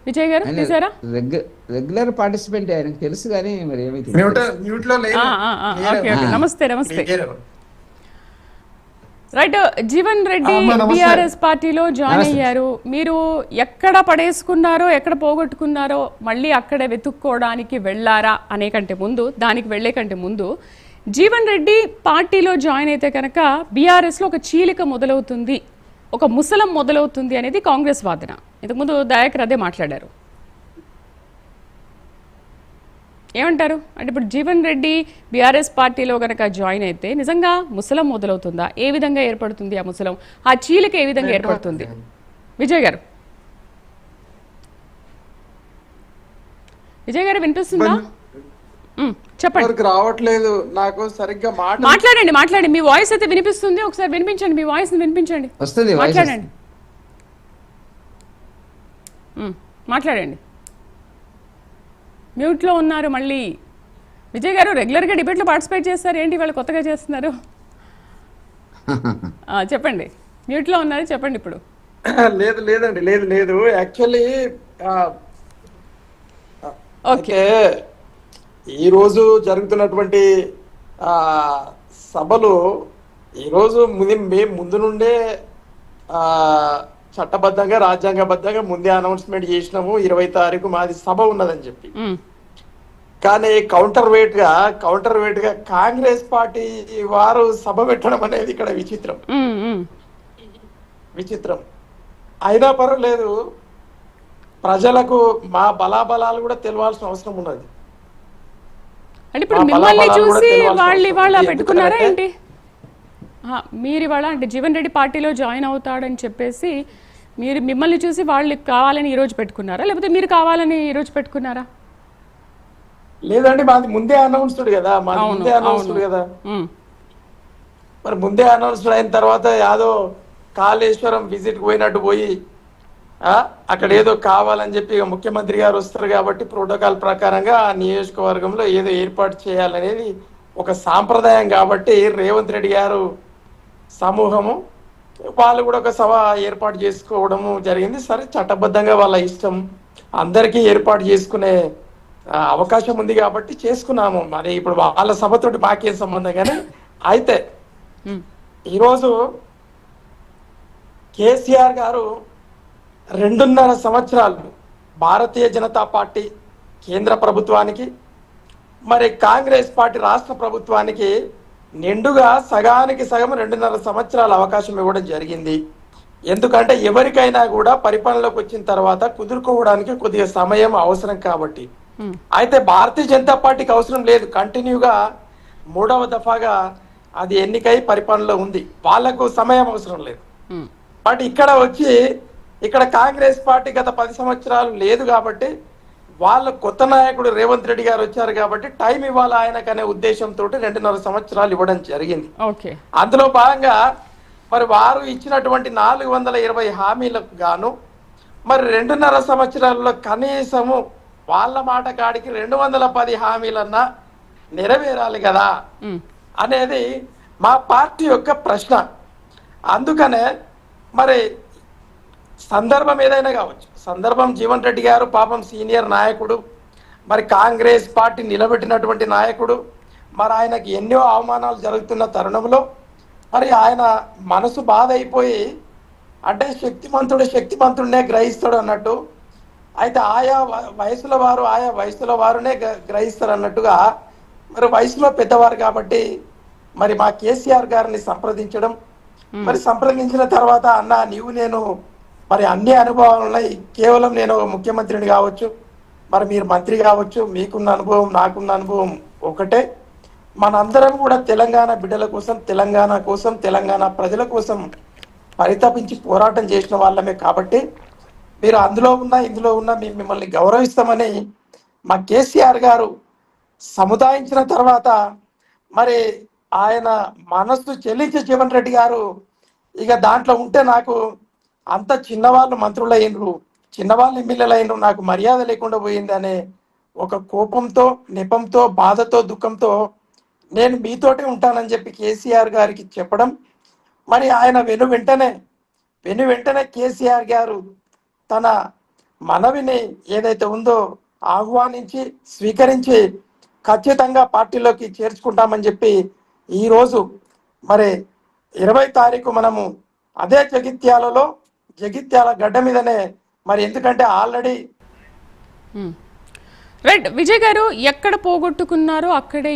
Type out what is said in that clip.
విజయ్ గారు ఆయన తీసారా? రెగ్యులర్ పార్టిసిపెంట్ ఆయనకు తెలుసు కానీ మరి ఏమీ ఓకే ఓకే, నమస్తే నమస్తే. రైట్, జీవన్ రెడ్డి బీఆర్ఎస్ పార్టీలో జాయిన్ అయ్యారు. మీరు ఎక్కడ పడేసుకున్నారో ఎక్కడ పోగొట్టుకున్నారో మళ్ళీ అక్కడే వెతుక్కోవడానికి వెళ్ళారా అనే కంటే ముందు, దానికి వెళ్లే కంటే ముందు, జీవన్ రెడ్డి పార్టీలో జాయిన్ అయితే కనుక బీఆర్ఎస్లో ఒక చీలిక మొదలవుతుంది, ఒక ముసలం మొదలవుతుంది అనేది కాంగ్రెస్ వాదన. ఇంతకుముందు దయాకర్ అదే మాట్లాడారు. ఏమంటారు? అంటే ఇప్పుడు జీవన్ రెడ్డి బీఆర్ఎస్ పార్టీలో కనుక జాయిన్ అయితే నిజంగా ముసలం మొదలవుతుందా? ఏ విధంగా ఏర్పడుతుంది ఆ ముసలం? ఆ చీలిక ఏ విధంగా ఏర్పడుతుంది? విజయ్ గారు, విజయ్ గారు వినిపిస్తుందా? చెప్పండి. రావట్లేదు నాకు సరిగ్గా మాట్లాడండి, మాట్లాడండి. మీ వాయిస్ అయితే వినిపిస్తుంది, ఒకసారి వినిపించండి. మీ వాయిస్ వినిపించండి, మాట్లాడండి, మాట్లాడండి. మ్యూట్లో ఉన్నారు మళ్ళీ. విజయ్ గారు రెగ్యులర్గా డిబేట్లో పార్టిసిపేట్ చేస్తారు, ఏంటి వాళ్ళు కొత్తగా చేస్తున్నారు? చెప్పండి, మ్యూట్లో ఉన్నారు, చెప్పండి ఇప్పుడు. లేదు లేదండి, లేదు లేదు. యాక్చువల్లీ ఓకే, ఈరోజు జరుగుతున్నటువంటి సభలు ఈరోజు మేము ముందు నుండే చట్టబద్ధంగా రాజ్యాంగబద్ధంగా ముందే అనౌన్స్మెంట్ చేసినాము 20 తారీఖు మాది సభ ఉన్నదని చెప్పి. కానీ కౌంటర్ వెయిట్ గా కాంగ్రెస్ పార్టీ వారు సభ పెట్టడం అనేది ఇక్కడ విచిత్రం. అయినా పర్వాలేదు, ప్రజలకు మా బలాబలాలు కూడా తెలియాల్సిన అవసరం ఉన్నది. మిమ్మల్ని చూసి వాళ్ళు ఇవాళ పెట్టుకున్నారా ఏంటి? మీరు ఇవాళ అంటే జీవన్ రెడ్డి పార్టీలో జాయిన్ అవుతాడని చెప్పేసి మీరు మిమ్మల్ని చూసి వాళ్ళు కావాలని ఈ రోజు పెట్టుకున్నారా, లేకపోతే మీరు కావాలని ఈ రోజు పెట్టుకున్నారా? లేదండి, మాది ముందే అనౌన్స్డ్ కదా. మరి ముందే అనౌన్స్డ్ అయిన తర్వాత యాదో కాళేశ్వరం విజిట్ పోయినట్టు పోయి అక్కడ ఏదో కావాలని చెప్పి ముఖ్యమంత్రి గారు వస్తారు కాబట్టి ప్రోటోకాల్ ప్రకారంగా ఆ నియోజకవర్గంలో ఏదో ఏర్పాటు చేయాలనేది ఒక సాంప్రదాయం కాబట్టి రేవంత్ రెడ్డి గారు సమూహము వాళ్ళు కూడా ఒక సభ ఏర్పాటు చేసుకోవడము జరిగింది. సరే, చట్టబద్ధంగా వాళ్ళ ఇష్టం, అందరికీ ఏర్పాటు చేసుకునే అవకాశం ఉంది కాబట్టి చేసుకున్నాము. మరి ఇప్పుడు వాళ్ళ సభతోటి మాకేం సంబంధం. కానీ అయితే ఈరోజు కేసీఆర్ గారు 2.5 సంవత్సరాలు భారతీయ జనతా పార్టీ కేంద్ర ప్రభుత్వానికి, మరి కాంగ్రెస్ పార్టీ రాష్ట్ర ప్రభుత్వానికి నిండుగా సగానికి సగం 2.5 సంవత్సరాల అవకాశం ఇవ్వడం జరిగింది. ఎందుకంటే ఎవరికైనా కూడా పరిపాలనలోకి వచ్చిన తర్వాత కుదురుకోవడానికి కొద్దిగా సమయం అవసరం కాబట్టి. అయితే భారతీయ జనతా పార్టీకి అవసరం లేదు, కంటిన్యూగా 3వ దఫాగా అది ఎన్నికై పరిపాలనలో ఉంది, వాళ్లకు సమయం అవసరం లేదు. బట్ ఇక్కడ కాంగ్రెస్ పార్టీ గత 10 సంవత్సరాలు లేదు కాబట్టి వాళ్ళ కొత్త నాయకుడు రేవంత్ రెడ్డి గారు వచ్చారు కాబట్టి టైం ఇవ్వాలి ఆయనకనే ఉద్దేశంతో 2.5 సంవత్సరాలు ఇవ్వడం జరిగింది. అందులో భాగంగా మరి వారు ఇచ్చినటువంటి 420 హామీలకు గాను మరి 2.5 సంవత్సరాల్లో కనీసము వాళ్ళ మాట కాడికి 210 హామీలన్నా నెరవేరాలి కదా అనేది మా పార్టీ యొక్క ప్రశ్న. అందుకనే మరి సందర్భం ఏదైనా కావచ్చు, సందర్భం జీవన్ రెడ్డి గారు పాపం సీనియర్ నాయకుడు, మరి కాంగ్రెస్ పార్టీ నిలబెట్టినటువంటి నాయకుడు, మరి ఆయనకి ఎన్నో అవమానాలు జరుగుతున్న తరుణంలో మరి ఆయన మనసు బాధ అయిపోయి, అంటే శక్తిమంతుడినే గ్రహిస్తాడు అన్నట్టు, అయితే ఆయా వయసుల వారునే గ్రహిస్తారు అన్నట్టుగా మరి వయసులో పెద్దవారు కాబట్టి మరి మా కేసీఆర్ గారిని సంప్రదించడం, మరి సంప్రదించిన తర్వాత అన్న నీవు నేను మరి అన్ని అనుభవాలు ఉన్నాయి, కేవలం నేను ముఖ్యమంత్రిని కావచ్చు, మరి మీరు మంత్రి కావచ్చు, మీకున్న అనుభవం నాకున్న అనుభవం ఒకటే, మనందరం కూడా తెలంగాణ బిడ్డల కోసం, తెలంగాణ ప్రజల కోసం పరితపించి పోరాటం చేసిన వాళ్ళమే కాబట్టి మీరు అందులో ఇందులో మేము మిమ్మల్ని గౌరవిస్తామని మా కేసీఆర్ గారు సముదాయించిన తర్వాత మరి ఆయన మనస్సు చెల్లించే జీవన్ రెడ్డి గారు ఇక దాంట్లో ఉంటే నాకు అంత చిన్నవాళ్ళు మంత్రులు అయినరు, చిన్నవాళ్ళు ఎమ్మెల్యేలు అయినరు, నాకు మర్యాద లేకుండా పోయింది అనే ఒక కోపంతో, నెపంతో, బాధతో, దుఃఖంతో నేను మీతోటే ఉంటానని చెప్పి కేసీఆర్ గారికి చెప్పడం, మరి ఆయన వెను వెంటనే కేసీఆర్ గారు తన మనవిని ఏదైతే ఉందో ఆహ్వానించి స్వీకరించి ఖచ్చితంగా పార్టీలోకి చేర్చుకుంటామని చెప్పి ఈరోజు మరి 20 తారీఖు మనము అదే జగిత్యాల గడ్డ మీదనే మరి ఎందుకంటే ఆల్రెడీ రైట్ విజయ్ గారు, ఎక్కడ పోగొట్టుకున్నారో అక్కడే